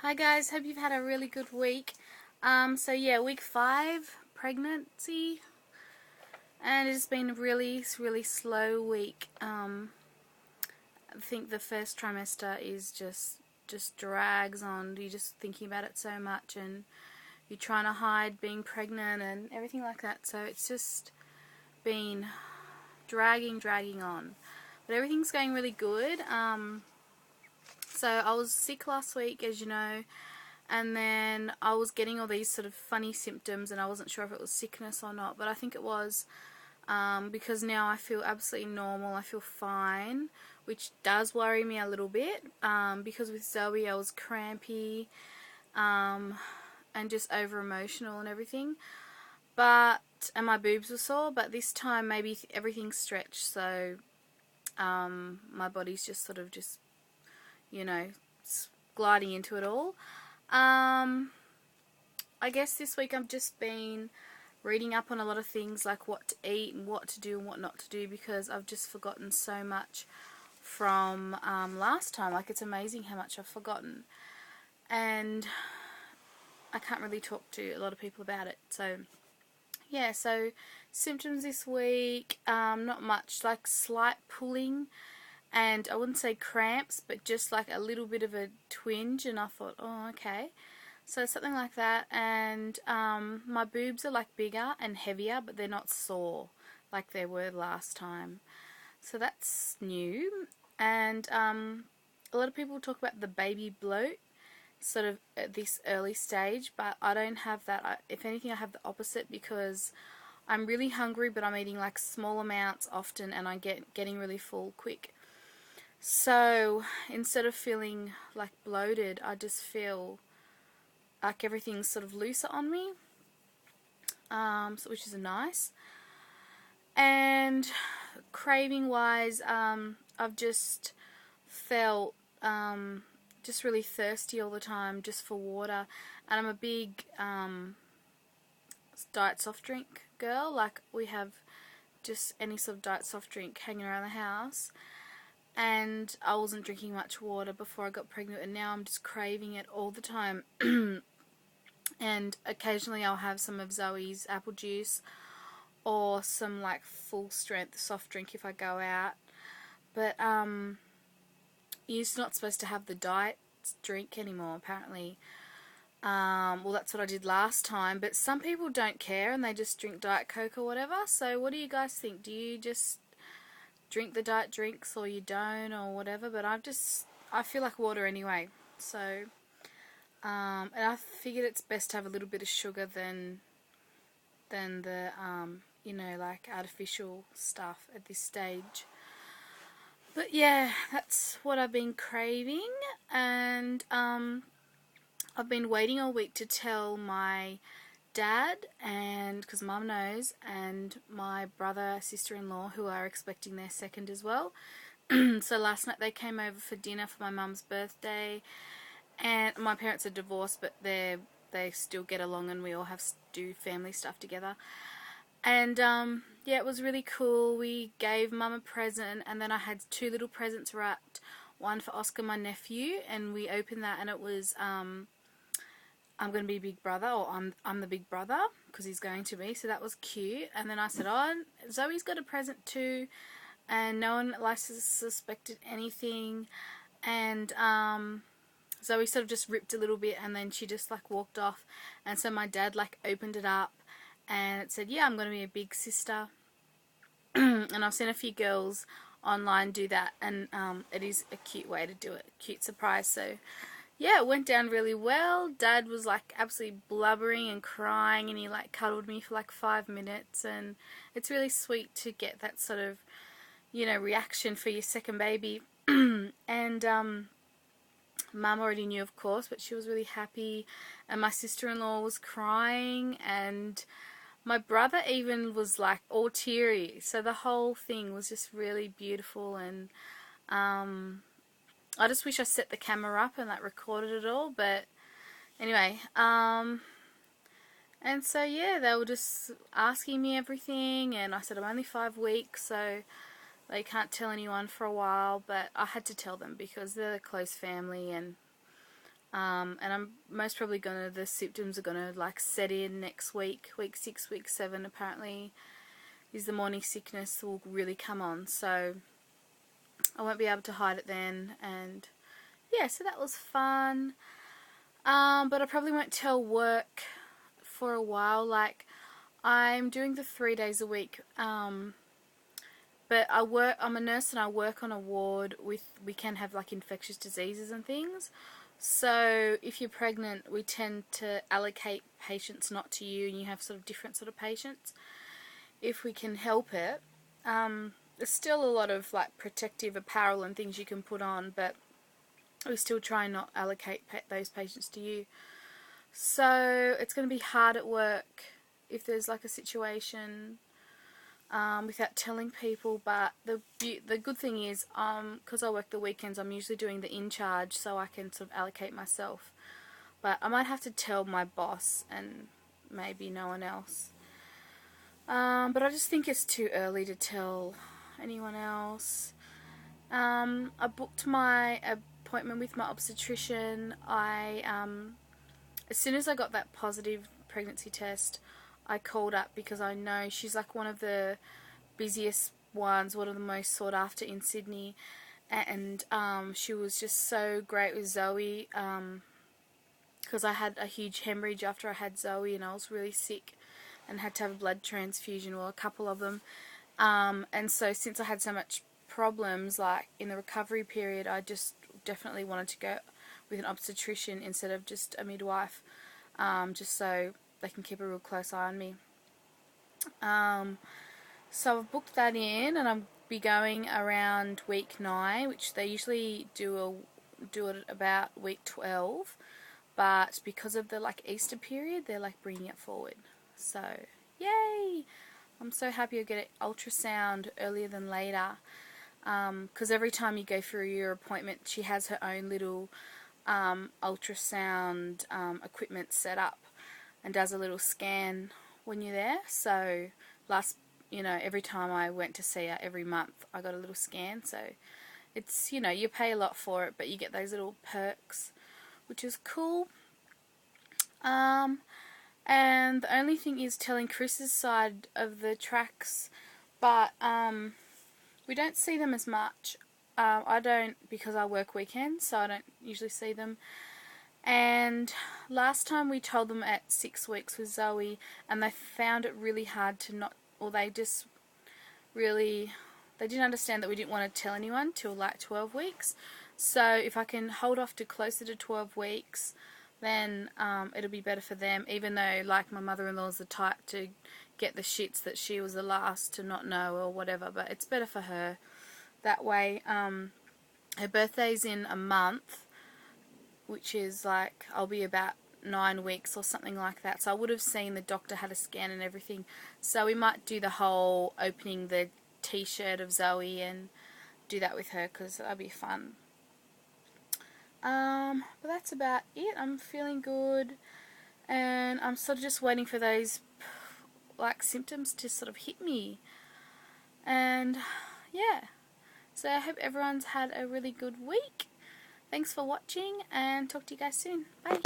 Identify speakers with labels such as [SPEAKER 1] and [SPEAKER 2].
[SPEAKER 1] Hi guys, hope you've had a really good week. Week 5, pregnancy, and it's been a really slow week. I think the first trimester is just drags on. You're just thinking about it so much, and you're trying to hide being pregnant and everything like that. So it's just been dragging on. But everything's going really good. So I was sick last week, as you know. And then I was getting all these sort of funny symptoms, and I wasn't sure if it was sickness or not, but I think it was, because now I feel absolutely normal. I feel fine, which does worry me a little bit, because with Zoe I was crampy, and just over emotional and everything. And my boobs were sore, but this time maybe everything's stretched, so my body's just sort of you know, gliding into it all. I guess this week I've just been reading up on a lot of things, like what to eat and what to do and what not to do, because I've just forgotten so much from last time. Like, it's amazing how much I've forgotten, and I can't really talk to a lot of people about it. So symptoms this week, not much, like slight pulling, and I wouldn't say cramps, but just like a little bit of a twinge, and I thought, oh, okay. So something like that, and my boobs are like bigger and heavier, but they're not sore like they were last time. So that's new. And a lot of people talk about the baby bloat sort of at this early stage, but I don't have that. If anything, I have the opposite, because I'm really hungry, but I'm eating like small amounts often, and I getting really full quick. So instead of feeling like bloated, I just feel like everything's sort of looser on me, which is nice. And craving wise, I've just felt just really thirsty all the time, just for water. And I'm a big diet soft drink girl. Like, we have just any sort of diet soft drink hanging around the house. And I wasn't drinking much water before I got pregnant, and now I'm just craving it all the time. And occasionally I'll have some of Zoe's apple juice, or some like full strength soft drink if I go out. But you're just not supposed to have the diet drink anymore, apparently. Well, that's what I did last time, but some people don't care and they just drink Diet Coke or whatever. So what do you guys think? Do you just drink the diet drinks, or you don't, or whatever? But I feel like water anyway. So and I figured it's best to have a little bit of sugar than the like artificial stuff at this stage. But yeah, that's what I've been craving, and I've been waiting all week to tell my dad, and because Mum knows, and my brother, sister-in-law, who are expecting their second as well. So last night they came over for dinner for my mum's birthday, and my parents are divorced, but they still get along, and we all have do family stuff together. And yeah, it was really cool. We gave Mum a present, and then I had 2 little presents wrapped. One for Oscar, my nephew, and we opened that, and it was I'm going to be big brother, or I'm the big brother, because he's going to be. So that was cute. And then I said, oh, Zoe's got a present too, and no one like suspected anything. And Zoe sort of just ripped a little bit, and then she just like walked off. And so my dad like opened it up, and it said, yeah, I'm going to be a big sister. And I've seen a few girls online do that, and it is a cute way to do it, cute surprise. So yeah, it went down really well. Dad was like absolutely blubbering and crying, and he like cuddled me for like 5 minutes, and it's really sweet to get that sort of reaction for your second baby. And Mum already knew, of course, but she was really happy, and my sister-in-law was crying, and my brother even was like all teary. So the whole thing was just really beautiful, and I just wish I set the camera up and like recorded it all. But anyway, and so yeah, they were just asking me everything, and I said I'm only 5 weeks, so they can't tell anyone for a while, but I had to tell them because they're a close family, and And I'm most probably the symptoms are gonna like set in next week, week 6, week 7 apparently is the morning sickness will really come on, so I won't be able to hide it then. And yeah, so that was fun. But I probably won't tell work for a while. Like, I'm doing the 3 days a week, but I'm a nurse and I work on a ward we can have like infectious diseases and things. So if you're pregnant, we tend to allocate patients not to you, and you have sort of different sort of patients if we can help it. There's still a lot of like protective apparel and things you can put on, but we still try and not allocate those patients to you. So it's going to be hard at work if there's like a situation without telling people. But the good thing is, because I work the weekends, I'm usually doing the in charge, so I can sort of allocate myself. But I might have to tell my boss and maybe no one else. But I just think it's too early to tell anyone else. I booked my appointment with my obstetrician. As soon as I got that positive pregnancy test, I called up because I know she's like one of the busiest ones, one of the most sought after in Sydney, and she was just so great with Zoe, because I had a huge hemorrhage after I had Zoe and I was really sick and had to have a blood transfusion, well, a couple of them, and so since I had so much problems like in the recovery period, I just definitely wanted to go with an obstetrician instead of just a midwife, just so they can keep a real close eye on me. So I've booked that in, and I'll be going around week 9, which they usually do it about week 12, but because of the like Easter period, they're like bringing it forward. So yay! I'm so happy I get an ultrasound earlier than later, because every time you go through your appointment, she has her own little ultrasound equipment set up and does a little scan when you're there. So every time I went to see her every month, I got a little scan. So it's, you pay a lot for it, but you get those little perks, which is cool. And the only thing is telling Chris's side of the tracks, but we don't see them as much. I don't, because I work weekends, so I don't usually see them. And last time we told them at 6 weeks with Zoe, and they found it really hard to not, or they didn't understand that we didn't want to tell anyone till like 12 weeks. So if I can hold off to closer to 12 weeks, then it'll be better for them, even though like my mother-in-law's the type to get the shits that she was the last to not know or whatever, but it's better for her that way. Her birthday's in a month, which is like, I'll be about 9 weeks or something like that, so I would have seen the doctor, had a scan and everything, so we might do the whole opening the t-shirt of Zoe and do that with her, because that'll be fun. But that's about it. I'm feeling good, and I'm sort of just waiting for those like symptoms to sort of hit me. And yeah, so I hope everyone's had a really good week. Thanks for watching, and talk to you guys soon. Bye.